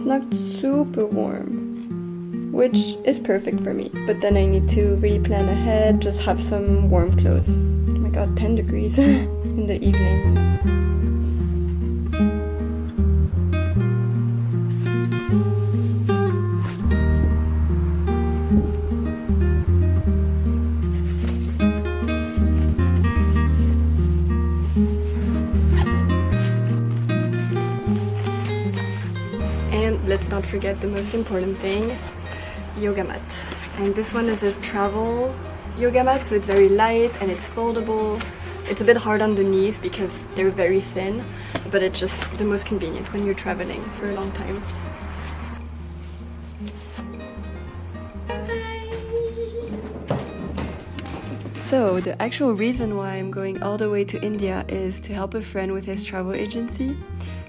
not super warm, which is perfect for me. But then I need to really plan ahead, just have some warm clothes. Oh my god, 10 degrees in the evening. Let's not forget the most important thing, yoga mat. And this one is a travel yoga mat, so it's very light and it's foldable. It's a bit hard on the knees because they're very thin, but it's just the most convenient when you're traveling for a long time. So the actual reason why I'm going all the way to India is to help a friend with his travel agency.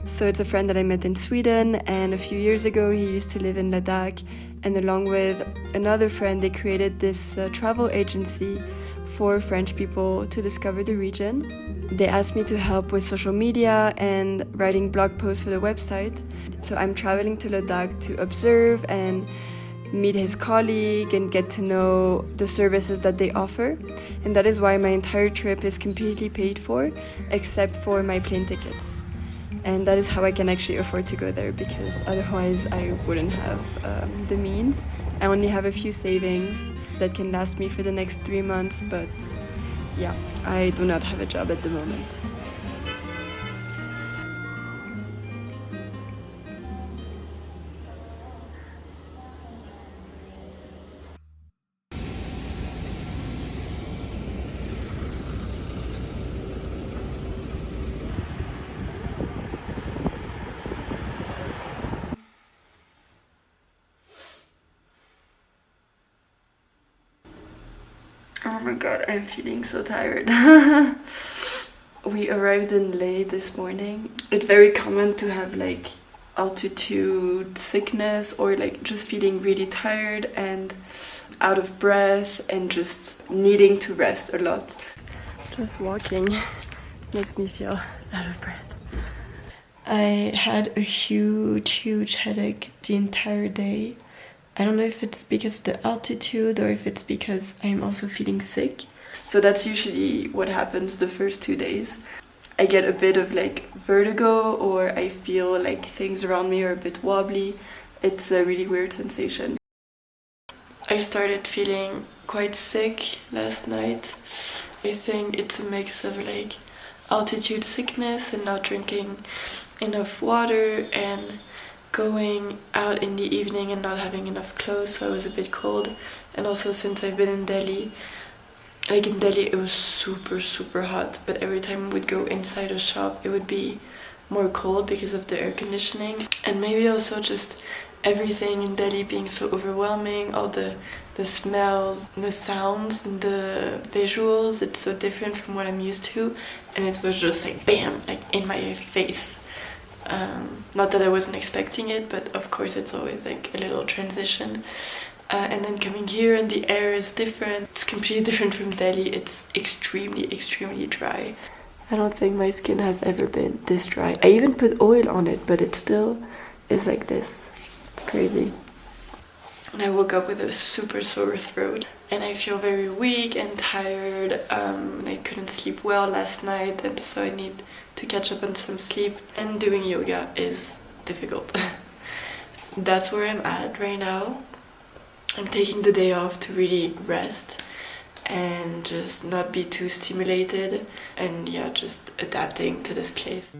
So it's a friend that I met in Sweden, and a few years ago he used to live in Ladakh, and along with another friend they created this travel agency for French people to discover the region. They asked me to help with social media and writing blog posts for the website. So I'm traveling to Ladakh to observe and meet his colleague and get to know the services that they offer. And that is why my entire trip is completely paid for, except for my plane tickets. And that is how I can actually afford to go there, because otherwise I wouldn't have the means. I only have a few savings that can last me for the next 3 months, but yeah, I do not have a job at the moment. Oh my god, I'm feeling so tired. We arrived in Leh this morning. It's very common to have like altitude sickness or like just feeling really tired and out of breath and just needing to rest a lot. Just walking makes me feel out of breath. I had a huge headache the entire day. I don't know if it's because of the altitude or if it's because I'm also feeling sick. So that's usually what happens the first 2 days. I get a bit of like vertigo, or I feel like things around me are a bit wobbly. It's a really weird sensation. I started feeling quite sick last night. I think it's a mix of like altitude sickness and not drinking enough water and going out in the evening and not having enough clothes, so I was a bit cold. And also since I've been in Delhi, like in Delhi it was super hot, but every time I would go inside a shop it would be more cold because of the air conditioning. And maybe also just everything in Delhi being so overwhelming, all the smells, the sounds, and the visuals, it's so different from what I'm used to, and it was just like bam, like in my face. Not that I wasn't expecting it, but of course it's always like a little transition. And then coming here and the air is different. It's completely different from Delhi. It's extremely dry. I don't think my skin has ever been this dry. I even put oil on it, but it still is like this. It's crazy. And I woke up with a super sore throat, and I feel very weak and tired. And I couldn't sleep well last night, and so I need to catch up on some sleep. And doing yoga is difficult. That's where I'm at right now. I'm taking the day off to really rest and just not be too stimulated, and yeah, just adapting to this place.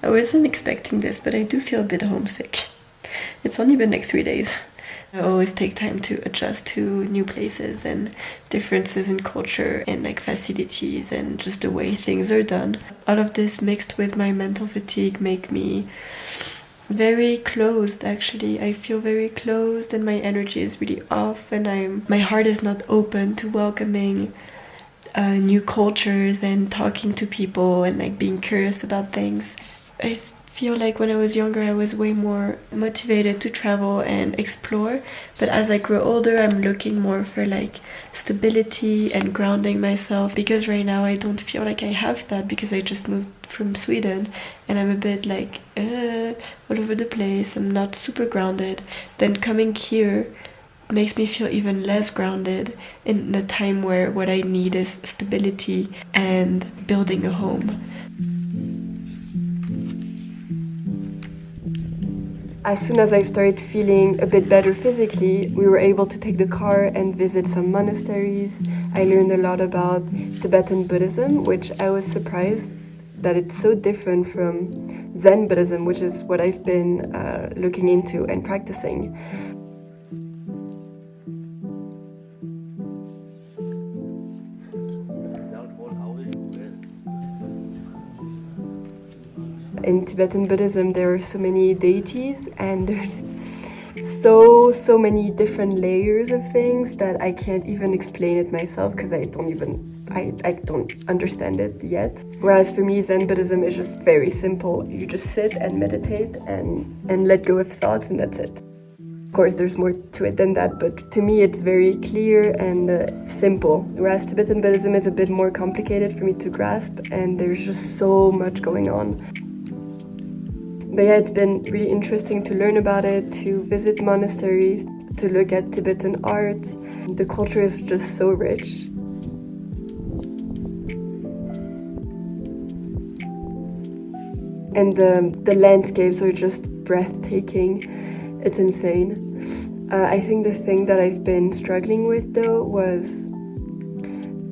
I wasn't expecting this, but I do feel a bit homesick. It's only been like 3 days. I always take time to adjust to new places and differences in culture and like facilities and just the way things are done. All of this mixed with my mental fatigue make me very closed. Actually, I feel very closed and my energy is really off, and my heart is not open to welcoming new cultures and talking to people and like being curious about things. I feel like when I was younger I was way more motivated to travel and explore, but as I grow older I'm looking more for like stability and grounding myself, because right now I don't feel like I have that, because I just moved from Sweden and I'm a bit like all over the place. I'm not super grounded. Then coming here makes me feel even less grounded in a time where what I need is stability and building a home. As soon as I started feeling a bit better physically, we were able to take the car and visit some monasteries. I learned a lot about Tibetan Buddhism, which I was surprised that it's so different from Zen Buddhism, which is what I've been looking into and practicing. In Tibetan Buddhism, there are so many deities and there's so many different layers of things that I can't even explain it myself, because I don't understand it yet. Whereas for me, Zen Buddhism is just very simple. You just sit and meditate and let go of thoughts, and that's it. Of course, there's more to it than that, but to me it's very clear and simple. Whereas Tibetan Buddhism is a bit more complicated for me to grasp, and there's just so much going on. But yeah, it's been really interesting to learn about it, to visit monasteries, to look at Tibetan art. The culture is just so rich. And the landscapes are just breathtaking. It's insane. I think the thing that I've been struggling with though was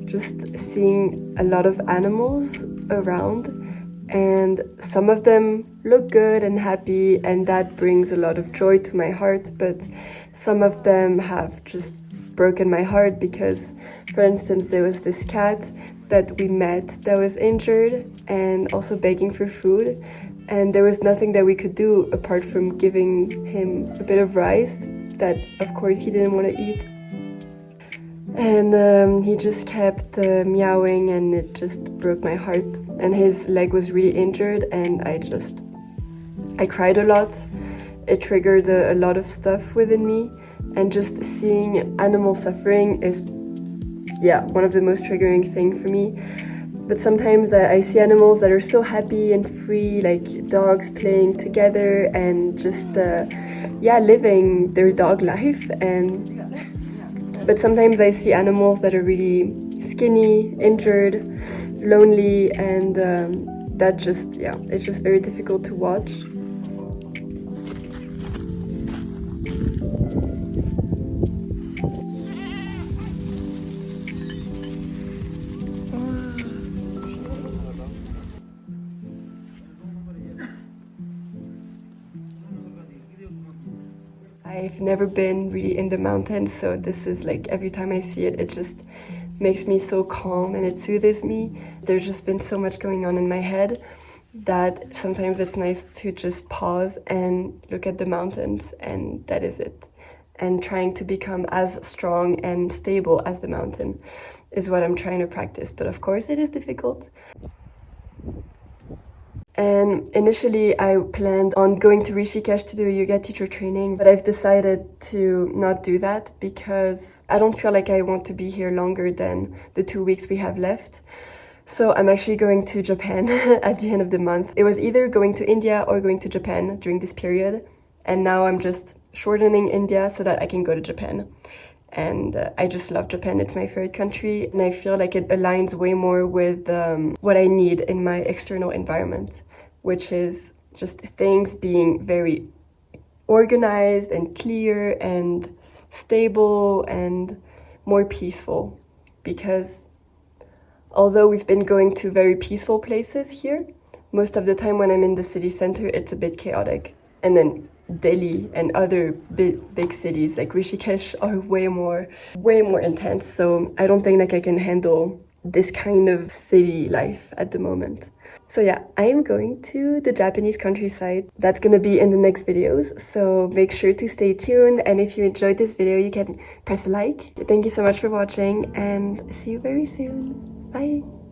just seeing a lot of animals around. And some of them look good and happy, and that brings a lot of joy to my heart, but some of them have just broken my heart, because for instance there was this cat that we met that was injured and also begging for food, and there was nothing that we could do apart from giving him a bit of rice that of course he didn't want to eat. And he just kept meowing, and it just broke my heart. And his leg was really injured, and I cried a lot. It triggered a lot of stuff within me, and just seeing animal suffering is, one of the most triggering things for me. But sometimes I see animals that are so happy and free, like dogs playing together and just, living their dog life. But sometimes I see animals that are really skinny, injured, lonely, and it's just very difficult to watch. I've never been really in the mountains, so this is like every time I see it, it just makes me so calm and it soothes me. There's just been so much going on in my head that sometimes it's nice to just pause and look at the mountains, and that is it. And trying to become as strong and stable as the mountain is what I'm trying to practice, but of course it is difficult. And initially I planned on going to Rishikesh to do a yoga teacher training, but I've decided to not do that because I don't feel like I want to be here longer than the 2 weeks we have left. So I'm actually going to Japan at the end of the month. It was either going to India or going to Japan during this period, and now I'm just shortening India so that I can go to Japan. And I just love Japan. It's my favorite country, and I feel like it aligns way more with what I need in my external environment, which is just things being very organized and clear and stable and more peaceful. Because although we've been going to very peaceful places here, most of the time when I'm in the city center, it's a bit chaotic. And then Delhi and other big cities like Rishikesh are way more intense. So I don't think like I can handle this kind of city life at the moment. So yeah, I am going to the Japanese countryside. That's gonna be in the next videos, so make sure to stay tuned. And if you enjoyed this video, you can press a like. Thank you so much for watching, and see you very soon. Bye!